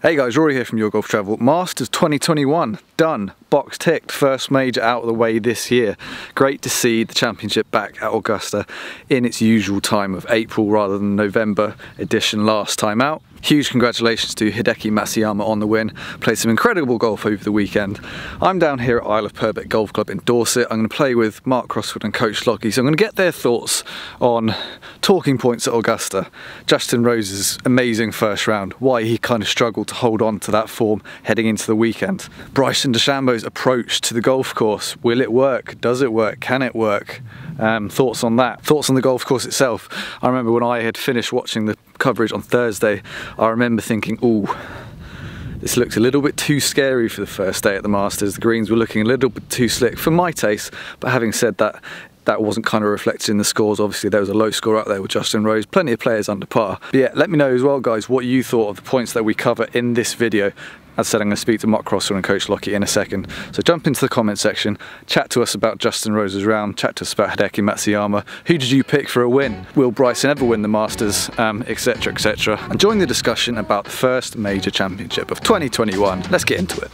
Hey guys, Rory here from Your Golf Travel. Masters 2021, done, box ticked, first major out of the way this year. Great to see the championship back at Augusta in its usual time of April rather than November edition last time out. Huge congratulations to Hideki Matsuyama on the win. Played some incredible golf over the weekend. I'm down here at Isle of Purbeck Golf Club in Dorset. I'm going to play with Mark Crossfield and Coach Lockey, so I'm going to get their thoughts on talking points at Augusta. Justin Rose's amazing first round, why he kind of struggled to hold on to that form heading into the weekend. Bryson DeChambeau's approach to the golf course. Will it work? Does it work? Can it work? Thoughts on that. Thoughts on the golf course itself. I remember when I had finished watching the coverage on Thursday, I remember thinking, ooh, this looks a little bit too scary for the first day at the Masters. The greens were looking a little bit too slick for my taste, but having said that, that wasn't kind of reflected in the scores. Obviously there was a low score out there with Justin Rose, plenty of players under par. But yeah, let me know as well guys what you thought of the points that we cover in this video. As I said, I'm going to speak to Mark Crossfield and Coach Lockey in a second. So jump into the comment section, chat to us about Justin Rose's round, chat to us about Hideki Matsuyama. Who did you pick for a win? Will Bryson ever win the Masters? Etc, etc. And join the discussion about the first major championship of 2021. Let's get into it.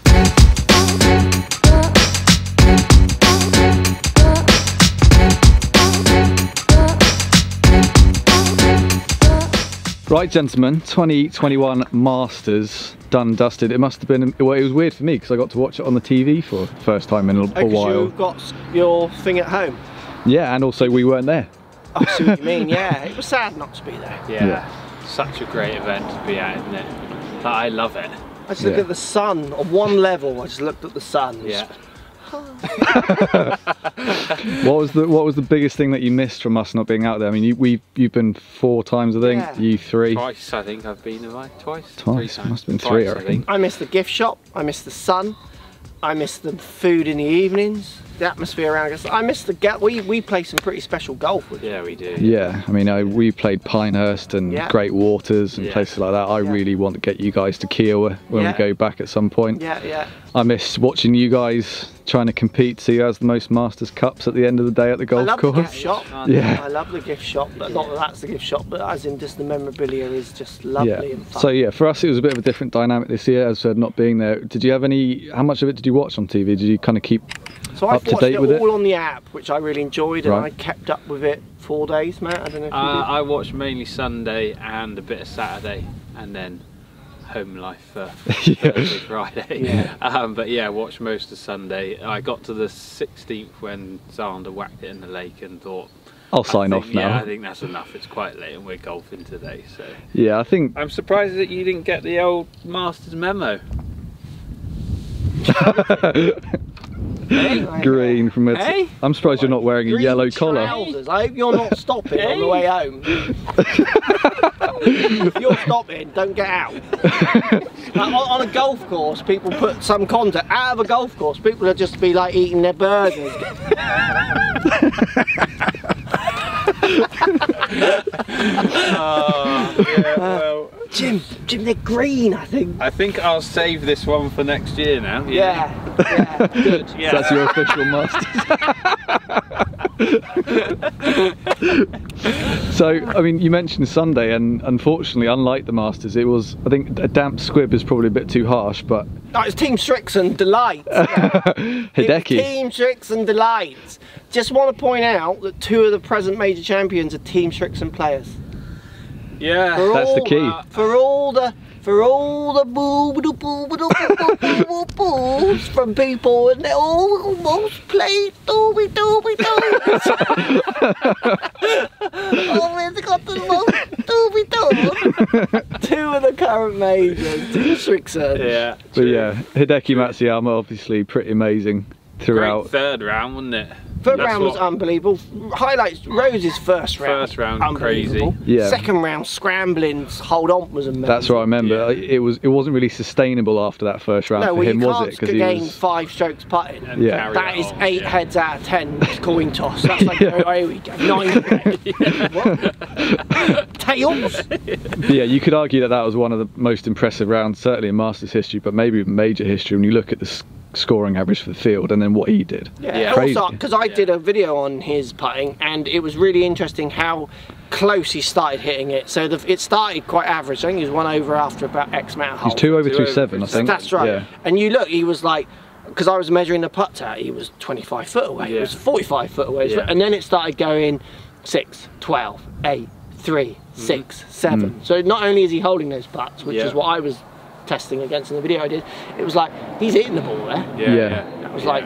Right gentlemen, 2021 Masters, done, dusted. It must have been, well it was weird for me because I got to watch it on the TV for the first time in a while. You've got your thing at home? Yeah, and also we weren't there. I see what you mean, yeah. It was sad not to be there. Yeah. Such a great event to be at, isn't it? But I love it. I just looked at the sun, on one level, I just looked at the sun. Yeah. What was the biggest thing that you missed from us not being out there? I mean, you've been 4 times, I think. Yeah. You 3. Twice, I think I've been. Have I? Twice. 3 times. Must have been 3, I reckon. I missed the gift shop. I missed the sun. I missed the food in the evenings. The atmosphere around us. I missed the we play some pretty special golf with. Yeah, we do. Yeah, I mean, we played Pinehurst and Great Waters and places like that. I really want to get you guys to Kiowa when we go back at some point. Yeah, yeah. I miss watching you guys trying to compete, see who has the most Masters Cups at the end of the day at the golf course. I love the gift shop. Yeah. I love the gift shop, but not that that's the gift shop, but as in just the memorabilia is just lovely and fun. So yeah, for us it was a bit of a different dynamic this year, as I said, not being there. Did you have how much of it did you watch on TV? Did you kind of keep up to date with it? All on the app, which I really enjoyed, and I kept up with it 4 days, Matt. I don't know if you did. I watched mainly Sunday and a bit of Saturday, and then home life for Thursday, Friday. But yeah, I watched most of Sunday. I got to the 16th when Zander whacked it in the lake and thought, I'll sign off now. Yeah, I think that's enough. It's quite late and we're golfing today, so. Yeah, I think. I'm surprised that you didn't get the old Masters memo. Hey. Green from it. Hey. I'm surprised you're not wearing a yellow collar. Trousers. I hope you're not stopping on the way home. If you're stopping, don't get out. On a golf course, people put some content out of a golf course. People will just be like eating their burgers. Well, Jim, they're green, I think. I think I'll save this one for next year now. Yeah, good. Yeah. So that's your official Masters. So, I mean, you mentioned Sunday, and unfortunately, unlike the Masters, it was, I think, a damp squib is probably a bit too harsh, but... No, it's Team Strixon Delight. Hideki. Team Strixon Delight. Just want to point out that 2 of the present major champions are Team Strixon players. Yeah, that's the key. For all the boos from people, and they almost play dooby. Always got the most dooby. 2 of the current majors, Team Strixon. Yeah. But yeah, Hideki Matsuyama obviously pretty amazing throughout. Great 3rd round, wasn't it? Third round was unbelievable. Highlights, Rose's first round crazy. Yeah. Second round, scrambling, hold on, was amazing. That's what I remember. Yeah. It wasn't really sustainable after that first round for him, was it? Because he gained 5 strokes putting. Yeah. That is 8 heads out of 10 coin toss. That's like, oh, here we go, 9 tails. Yeah, you could argue that was one of the most impressive rounds, certainly in Masters history, but maybe even major history when you look at the scoring average for the field and then what he did. Yeah, also because I did a video on his putting, and it was really interesting how close he started hitting it. So it started quite average. I think he was 1 over after about X amount of holes. He's 2 over 2.7, I think. That's right. Yeah. And you look, he was like, because I was measuring the putt out, he was 25 foot away. Yeah. It was 45 foot away. Yeah. And then it started going 6, 12, 8, 3, 6, 7. So not only is he holding those putts, which is what I was testing against in the video I did, it was like, he's hitting the ball there. Yeah. It was like...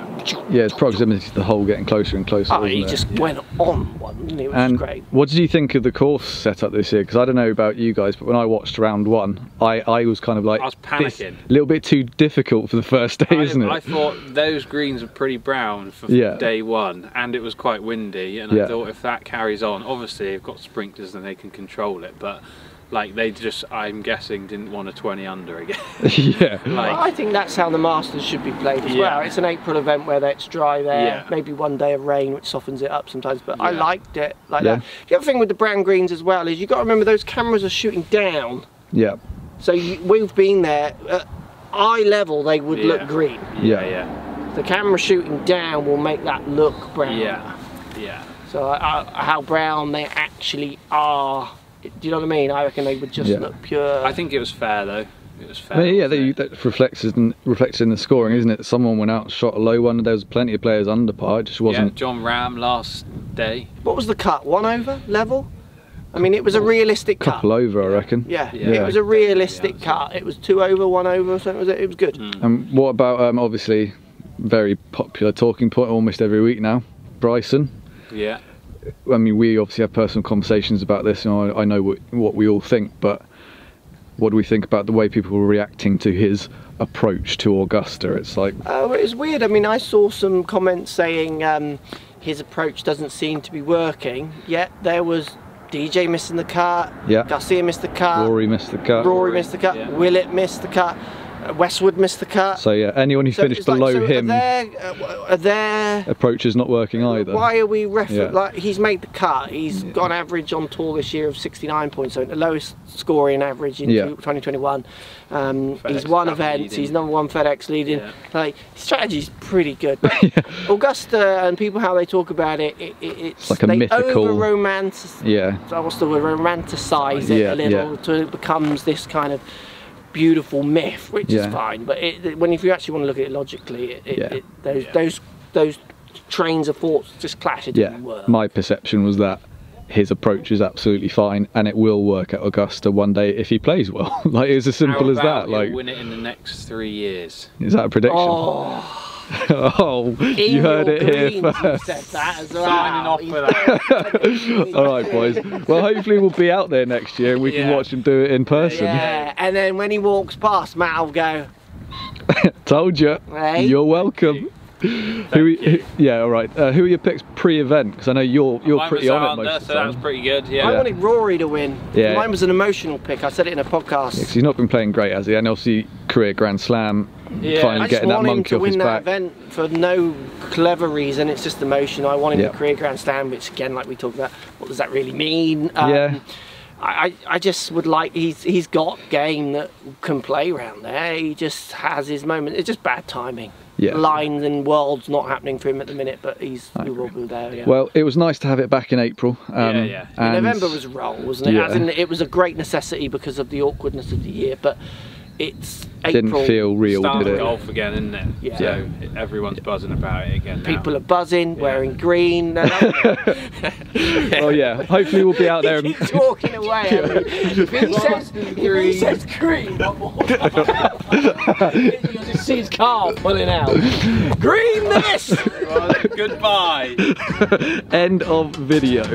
Yeah, it's proximity to the hole getting closer and closer. Oh, he wasn't it? just went on one, and it was And great. what did you think of the course setup this year? Because I don't know about you guys, but when I watched round 1, I was kind of like, I was panicking. A little bit too difficult for the first day, isn't it? I thought those greens were pretty brown for day 1, and it was quite windy, and I thought if that carries on, obviously they've got sprinklers and they can control it, but like they just, I'm guessing, didn't want a 20 under again. Yeah. Well, I think that's how the Masters should be played as well. It's an April event where it's dry there, maybe one day of rain which softens it up sometimes, but I liked it like that. The other thing with the brown greens as well is you've got to remember those cameras are shooting down. Yeah. So we've been there, at eye level they would look green. Yeah. The camera shooting down will make that look brown. Yeah. So how brown they actually are, do you know what I mean? I reckon they would just look pure. I think it was fair though. It was fair. I mean, that reflects in the scoring, isn't it? Someone went out and shot a low one, and there was plenty of players under par. It just wasn't. Yeah, John Ram last day. What was the cut? 1 over level? I mean, it was a realistic cut. Couple over, I reckon. Yeah, it was a realistic cut. It was 2 over, 1 over, or something. It was good. And what about obviously very popular talking point almost every week now, Bryson? Yeah. I mean, we obviously have personal conversations about this, and I know what we all think, but what do we think about the way people were reacting to his approach to Augusta? It's like... Oh, it was weird. I mean, I saw some comments saying his approach doesn't seem to be working, yet there was DJ missing the cut, Garcia missed the cut, Rory missed the cut, missed the cut, Willett missed the cut, Westwood missed the cut. So yeah, anyone who finished below him, are their approach is not working either. Why are we like, he's made the cut, he's got an average on tour this year of 69 points, so the lowest scoring average in 2021. He's won events, leading. He's #1 FedEx leading. Like, his strategy's pretty good. Augusta and people, how they talk about it, it's like a mythical, romanticize it a little till it becomes this kind of beautiful myth, which is fine, but if you actually want to look at it logically, those trains of thoughts just clash. It didn't work. My perception was that his approach is absolutely fine, and it will work at Augusta one day if he plays well. Like, it's as simple as that. Like, win it in the next 3 years. Is that a prediction? Oh, you heard it here first. Said that as well. Signing off for that. All right, boys. Well, hopefully we'll be out there next year and we can watch him do it in person. Yeah, and then when he walks past, Matt will go, "Told you. Hey. You're welcome." Yeah, all right. Who are your picks pre-event? Because I know you're pretty on it most of the time. So that was pretty good. I wanted Rory to win. Yeah. Mine was an emotional pick. I said it in a podcast. Because he's not been playing great, has he? And obviously career Grand Slam. Finally getting that monkey off his back. I just want him to win that event for no clever reason. It's just emotion. I want him to career Grand Slam, which again, like we talked about, what does that really mean? I just would like, he's got game that can play around there. He just has his moment. It's just bad timing. Lines and worlds not happening for him at the minute, but he will be there. Well, it was nice to have it back in April. And November was wrong, wasn't it? As in, it was a great necessity because of the awkwardness of the year, but it's April. Didn't feel real, did it? Golf again, isn't it? Yeah. So everyone's buzzing about it again. People are buzzing, wearing green. Well, yeah. Hopefully we'll be out there. He keeps walking away. If he says green, you'll just see his car pulling out. Green this! Goodbye. End of video.